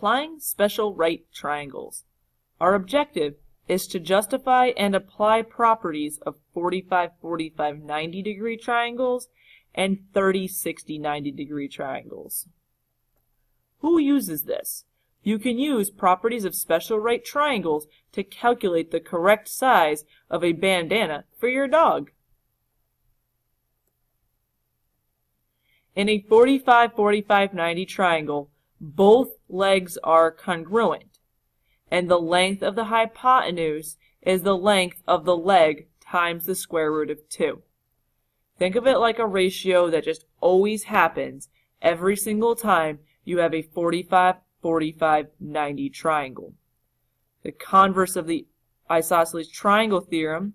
applying special right triangles. Our objective is to justify and apply properties of 45, 45, 90 degree triangles and 30, 60, 90 degree triangles. Who uses this? You can use properties of special right triangles to calculate the correct size of a bandana for your dog. In a 45, 45, 90 triangle, both legs are congruent, and the length of the hypotenuse is the length of the leg times the square root of 2. Think of it like a ratio that just always happens every single time you have a 45, 45, 90 triangle. The converse of the isosceles triangle theorem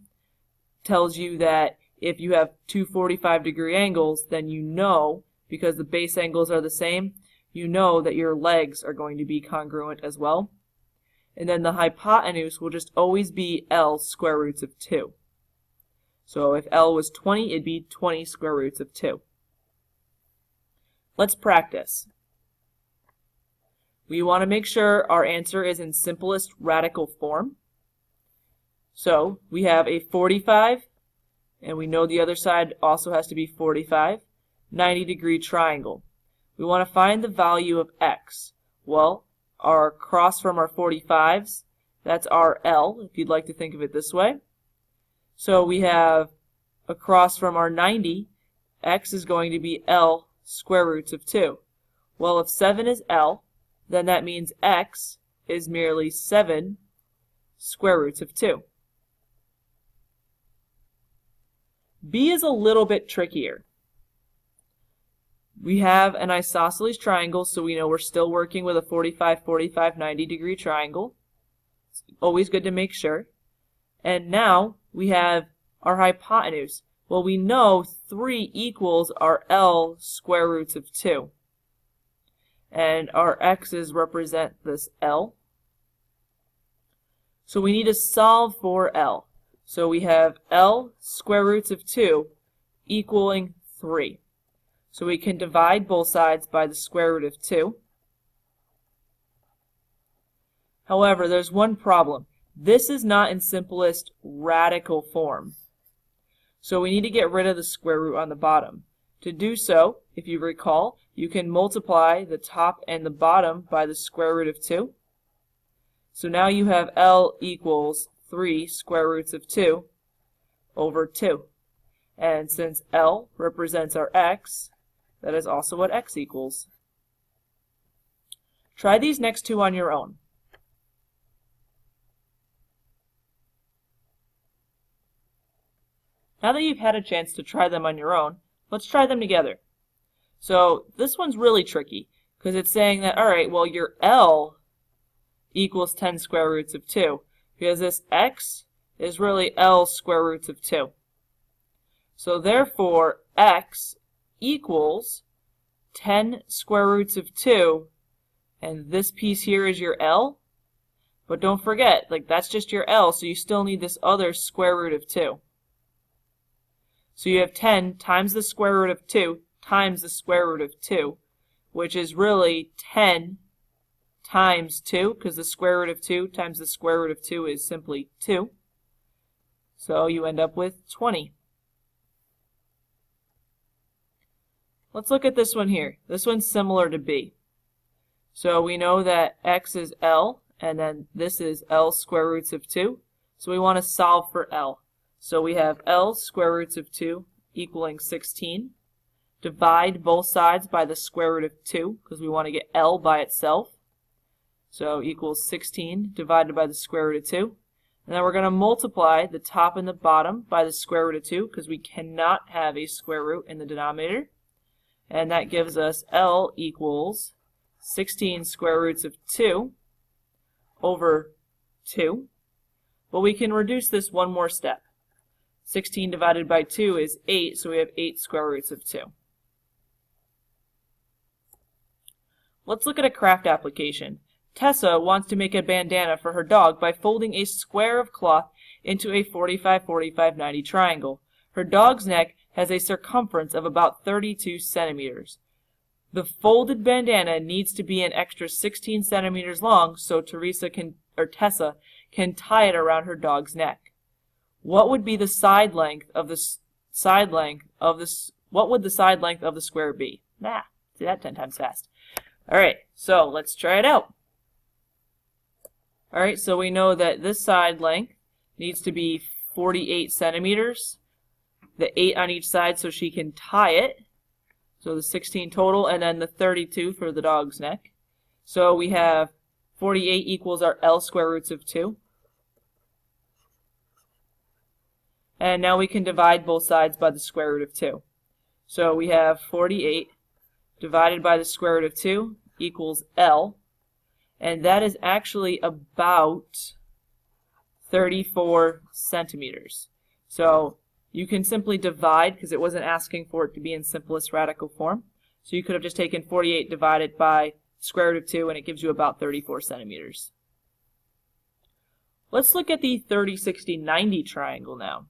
tells you that if you have two 45-degree angles, then you know, because the base angles are the same, you know that your legs are going to be congruent as well. And then the hypotenuse will just always be L square roots of 2. So if L was 20, it'd be 20 square roots of 2. Let's practice. We want to make sure our answer is in simplest radical form. So we have a 45, and we know the other side also has to be 45, 90-degree triangle. We want to find the value of x. Well, our cross from our 45s, that's our L, if you'd like to think of it this way. So we have across from our 90, x is going to be L square roots of 2. Well, if 7 is L, then that means x is merely 7 square roots of 2. B is a little bit trickier. We have an isosceles triangle, so we know we're still working with a 45, 45, 90 degree triangle. It's always good to make sure. And now we have our hypotenuse. Well, we know 3 equals our L square roots of 2. And our x's represent this L. So we need to solve for L. So we have L square roots of 2 equaling 3. So we can divide both sides by the square root of 2. However, there's one problem. This is not in simplest radical form. So we need to get rid of the square root on the bottom. To do so, if you recall, you can multiply the top and the bottom by the square root of 2. So now you have L equals 3 square roots of 2 over 2. And since L represents our x, that is also what x equals. Try these next two on your own. Now that you've had a chance to try them on your own, let's try them together. So this one's really tricky because it's saying that, all right, well, your L equals 10 square roots of 2 because this x is really L square roots of 2. So therefore, x equals 10 square roots of 2, and this piece here is your L. But don't forget, like that's just your L, so you still need this other square root of 2. So you have 10 times the square root of 2 times the square root of 2, which is really 10 times 2, because the square root of 2 times the square root of 2 is simply 2. So you end up with 20. Let's look at this one here. This one's similar to B. So we know that x is L, and then this is L square roots of 2. So we want to solve for L. So we have L square roots of 2 equaling 16. Divide both sides by the square root of 2, because we want to get L by itself. So equals 16 divided by the square root of 2. And then we're going to multiply the top and the bottom by the square root of 2, because we cannot have a square root in the denominator. And that gives us L equals 16 square roots of 2 over 2. But we can reduce this one more step. 16 divided by 2 is 8, so we have 8 square roots of 2. Let's look at a craft application. Tessa wants to make a bandana for her dog by folding a square of cloth into a 45, 45, 90 triangle. Her dog's neck has a circumference of about 32 centimeters. The folded bandana needs to be an extra 16 centimeters long so Tessa can tie it around her dog's neck. What would be the side length of the what would the side length of the square be? See that 10 times fast. All right, so let's try it out. All right, so we know that this side length needs to be 48 centimeters, the 8 on each side so she can tie it, so the 16 total, and then the 32 for the dog's neck. So we have 48 equals our L square roots of 2. And now we can divide both sides by the square root of 2. So we have 48 divided by the square root of 2 equals L. And that is actually about 34 centimeters. So you can simply divide because it wasn't asking for it to be in simplest radical form. So you could have just taken 48 divided by square root of 2 and it gives you about 34 centimeters. Let's look at the 30, 60, 90 triangle now.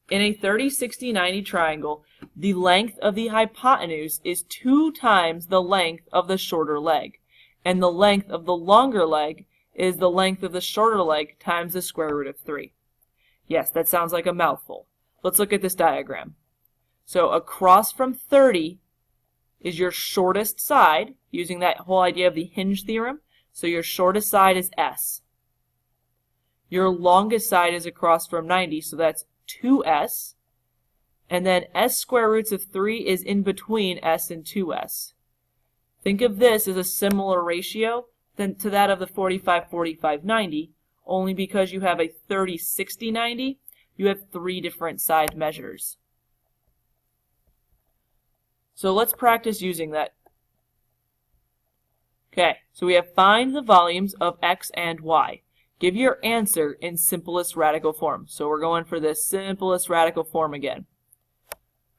In a 30, 60, 90 triangle, the length of the hypotenuse is 2 times the length of the shorter leg. And the length of the longer leg is the length of the shorter leg times the square root of 3. Yes, that sounds like a mouthful. Let's look at this diagram. So across from 30 is your shortest side, using that whole idea of the hinge theorem. So your shortest side is S. Your longest side is across from 90, so that's 2S. And then S square roots of 3 is in between S and 2S. Think of this as a similar ratio to that of the 45, 45, 90, only because you have a 30, 60, 90, you have 3 different side measures. So let's practice using that. Okay, so we have find the volumes of X and Y. Give your answer in simplest radical form. So we're going for the simplest radical form again.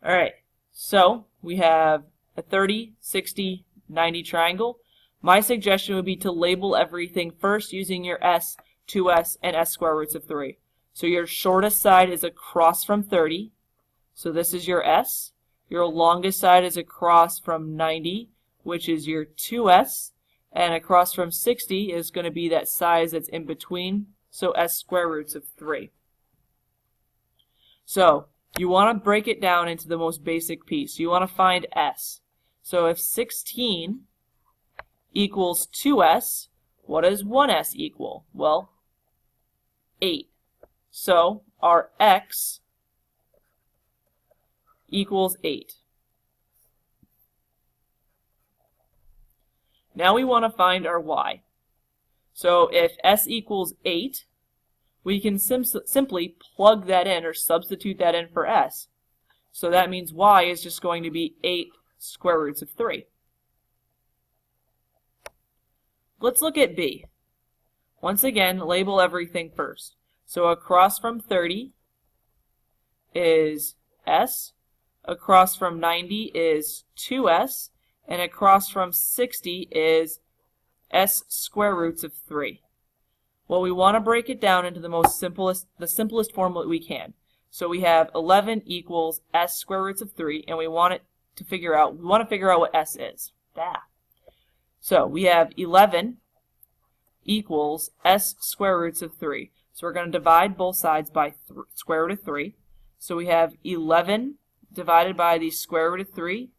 All right, so we have a 30, 60, 90 triangle. My suggestion would be to label everything first using your S, 2S, and S square roots of 3. So your shortest side is across from 30. So this is your S. Your longest side is across from 90, which is your 2S. And across from 60 is going to be that size that's in between. So S square roots of 3. So you want to break it down into the most basic piece. You want to find S. So if 16 equals 2S, what does 1S equal? Well, 8. So our X equals 8. Now we want to find our Y. So if S equals 8, we can simply plug that in or substitute that in for S. So that means Y is just going to be 8 square roots of 3. Let's look at B. Once again, label everything first. So across from 30 is S, across from 90 is 2S, and across from 60 is S square roots of 3. Well, we want to break it down into the simplest form that we can. So we have 11 equals S square roots of 3, and we want to figure out what S is. So we have 11 equals S square roots of 3. So we're going to divide both sides by square root of 3. So we have 11 divided by the square root of 3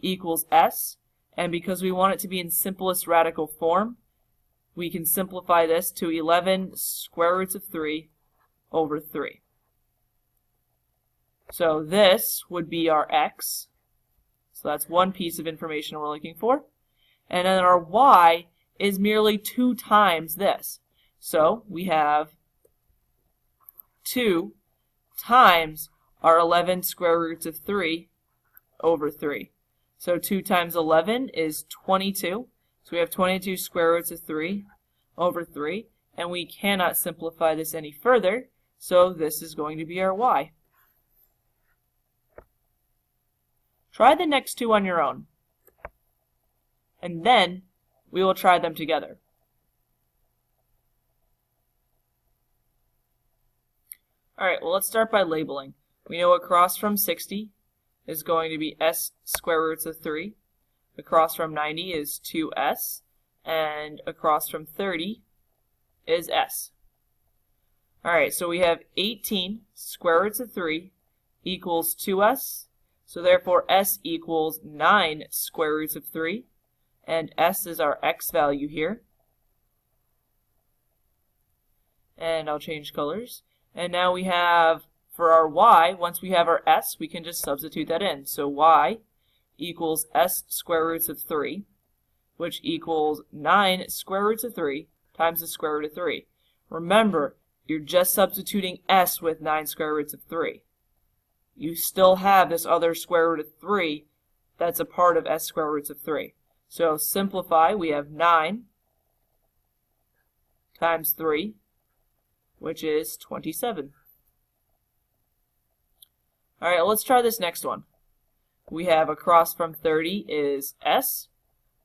equals S. And because we want it to be in simplest radical form, we can simplify this to 11 square roots of 3 over 3. So this would be our X. So that's one piece of information we're looking for. And then our Y is merely 2 times this. So we have 2 times our 11 square roots of 3 over 3. So 2 times 11 is 22. So we have 22 square roots of 3 over 3. And we cannot simplify this any further. So this is going to be our Y. Try the next two on your own. And then we will try them together. Alright, well let's start by labeling. We know across from 60 is going to be s square roots of 3. Across from 90 is 2s. And across from 30 is s. Alright, so we have 18 square roots of 3 equals 2s. So therefore s equals 9 square roots of 3. And s is our x value here. And I'll change colors. And now we have, for our y, once we have our s, we can just substitute that in. So y equals s square roots of 3, which equals 9 square roots of 3 times the square root of 3. Remember, you're just substituting s with 9 square roots of 3. You still have this other square root of 3 that's a part of s square roots of 3. So simplify, we have 9 times 3, which is 27. Alright, let's try this next one. We have across from 30 is s,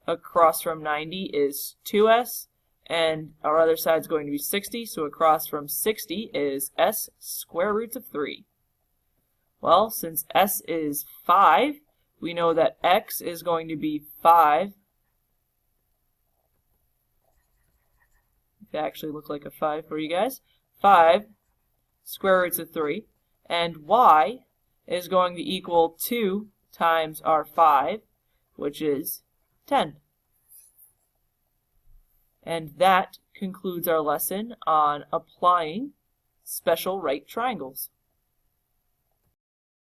across from 90 is 2s, and our other side is going to be 60, so across from 60 is s square roots of 3. Well, since s is 5, we know that x is going to be 5. It actually look like a 5 for you guys. 5 square roots of 3. And y is going to equal 2 times our 5, which is 10. And that concludes our lesson on applying special right triangles.